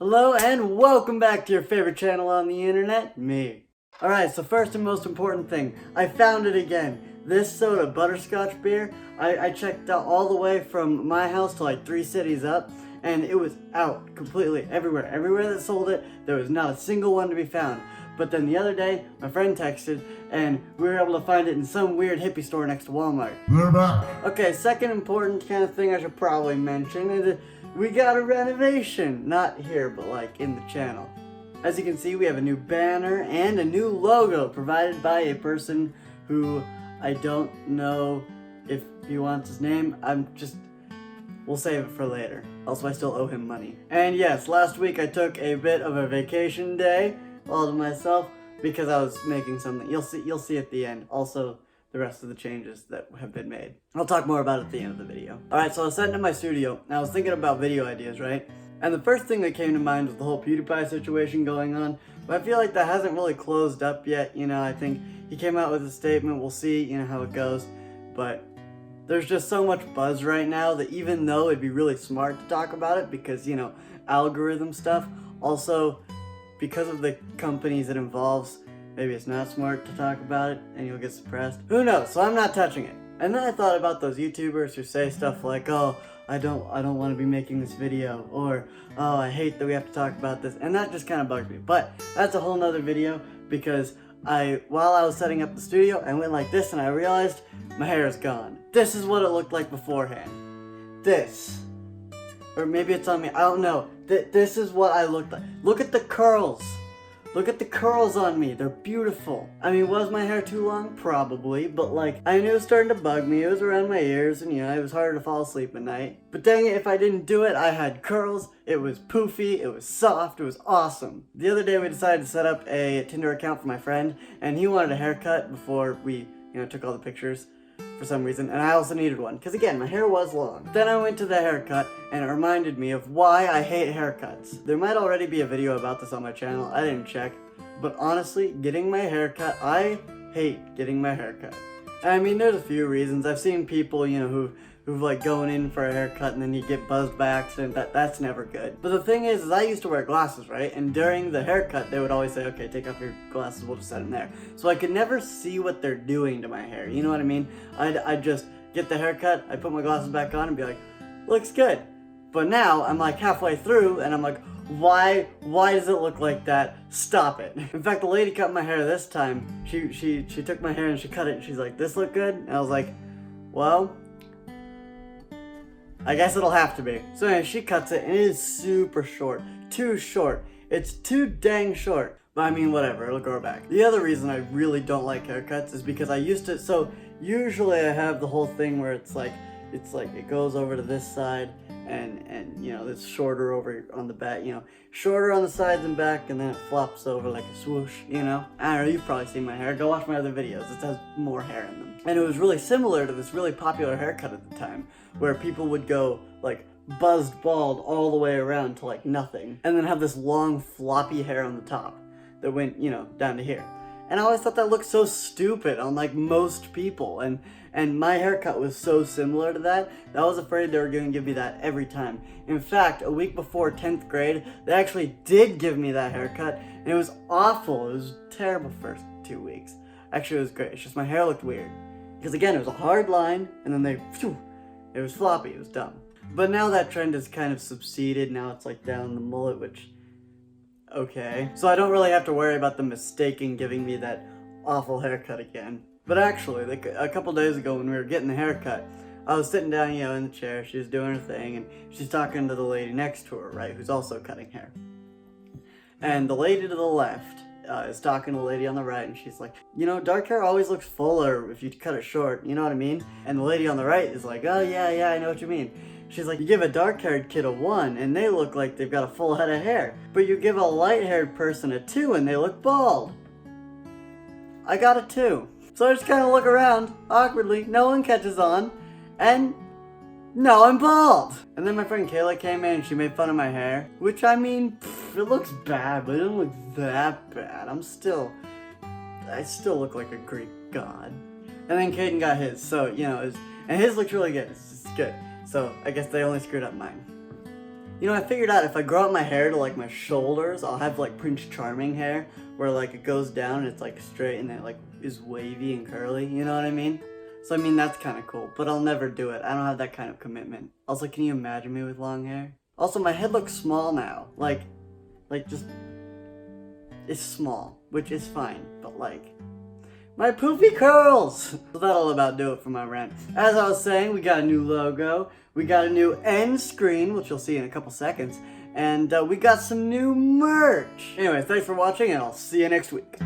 Hello and welcome back to your favorite channel on the internet, me. Alright, so first and most important thing, I found it again. This soda, butterscotch beer, I checked out all the way from my house to like 3 cities up, and it was out completely everywhere. Everywhere that sold it, there was not a single one to be found. But then the other day, my friend texted, and we were able to find it in some weird hippie store next to Walmart. They're back. Okay, second important kind of thing I should probably mention is we got a renovation. Not here, but like in the channel. As you can see, we have a new banner and a new logo provided by a person who I don't know if he wants his name. We'll save it for later. Also, I still owe him money. And yes, last week I took a bit of a vacation day all to myself because I was making something. You'll see at the end. Also, the rest of the changes that have been made. I'll talk more about it at the end of the video. Alright, so I was sitting in my studio and I was thinking about video ideas, right? And the first thing that came to mind was the whole PewDiePie situation going on. But I feel like that hasn't really closed up yet, you know. I think he came out with a statement. We'll see, you know, how it goes. But there's just so much buzz right now that even though it'd be really smart to talk about it because, you know, algorithm stuff, also because of the companies it involves, maybe it's not smart to talk about it and you'll get suppressed. Who knows? So I'm not touching it. And then I thought about those YouTubers who say stuff like, oh, I don't want to be making this video, or oh, I hate that we have to talk about this, and that just kind of bugs me. But that's a whole nother video because while I was setting up the studio, I went like this and I realized my hair is gone. This is what it looked like beforehand. This. Or maybe it's on me, I don't know. This is what I looked like. Look at the curls. Look at the curls on me, they're beautiful. I mean, was my hair too long? Probably, but like, I knew it was starting to bug me, it was around my ears, and you know, it was harder to fall asleep at night. But dang it, if I didn't do it, I had curls, it was poofy, it was soft, it was awesome. The other day we decided to set up a Tinder account for my friend, and he wanted a haircut before we, you know, took all the pictures for some reason, and I also needed one, because again, my hair was long. Then I went to the haircut, and it reminded me of why I hate haircuts. There might already be a video about this on my channel, I didn't check, but honestly, getting my hair cut, I hate getting my hair cut. I mean, there's a few reasons. I've seen people, you know, who've like going in for a haircut and then you get buzzed by accident. That's never good. But the thing is I used to wear glasses, right? And during the haircut, they would always say, okay, take off your glasses, we'll just set them there. So I could never see what they're doing to my hair. You know what I mean? I'd just get the haircut, I'd put my glasses back on and be like, looks good. But now I'm like halfway through and I'm like, why does it look like that? Stop it. In fact, the lady cut my hair this time. She took my hair and she cut it and she's like, this look good? And I was like, well, I guess it'll have to be. So anyway, she cuts it and it is super short. Too short. It's too dang short. But I mean, whatever, it'll grow back. The other reason I really don't like haircuts is because I used to, so usually I have the whole thing where it's like it goes over to this side and you know, it's shorter over on the back, you know, shorter on the sides and back, and then it flops over like a swoosh, you know? I don't know, you've probably seen my hair. Go watch my other videos, it has more hair in them. And it was really similar to this really popular haircut at the time, where people would go like buzzed bald all the way around to like nothing, and then have this long floppy hair on the top that went, you know, down to here. And I always thought that looked so stupid on like most people, and my haircut was so similar to that I was afraid they were going to give me that every time. In fact, a week before 10th grade, they actually did give me that haircut, and it was awful. It was terrible first 2 weeks. Actually, it was great. It's just my hair looked weird. Because again, it was a hard line, and then it was floppy. It was dumb. But now that trend has kind of subsided. Now it's like down the mullet, which, okay. So I don't really have to worry about them mistaking giving me that awful haircut again. But actually, like a couple days ago when we were getting the haircut, I was sitting down, you know, in the chair, she was doing her thing, and she's talking to the lady next to her, right, who's also cutting hair. And the lady to the left is talking to the lady on the right, and she's like, you know, dark hair always looks fuller if you cut it short, you know what I mean? And the lady on the right is like, oh yeah, I know what you mean. She's like, you give a dark-haired kid a 1, and they look like they've got a full head of hair. But you give a light-haired person a 2, and they look bald. I got a 2. So I just kind of look around, awkwardly, no one catches on, and no, I'm bald! And then my friend Kayla came in and she made fun of my hair, which I mean, it looks bad, but it doesn't look that bad. I still look like a Greek god. And then Caden got his, so, you know, and his looks really good, it's good. So I guess they only screwed up mine. You know, I figured out if I grow out my hair to like my shoulders, I'll have like Prince Charming hair, where like it goes down and it's like straight and it like is wavy and curly, you know what I mean? So I mean, that's kind of cool, but I'll never do it. I don't have that kind of commitment. Also, can you imagine me with long hair? Also, my head looks small now. Like just, it's small, which is fine, but like, my poofy curls! So that'll about do it for my rant. As I was saying, we got a new logo, we got a new end screen, which you'll see in a couple seconds, and we got some new merch. Anyway, thanks for watching, and I'll see you next week.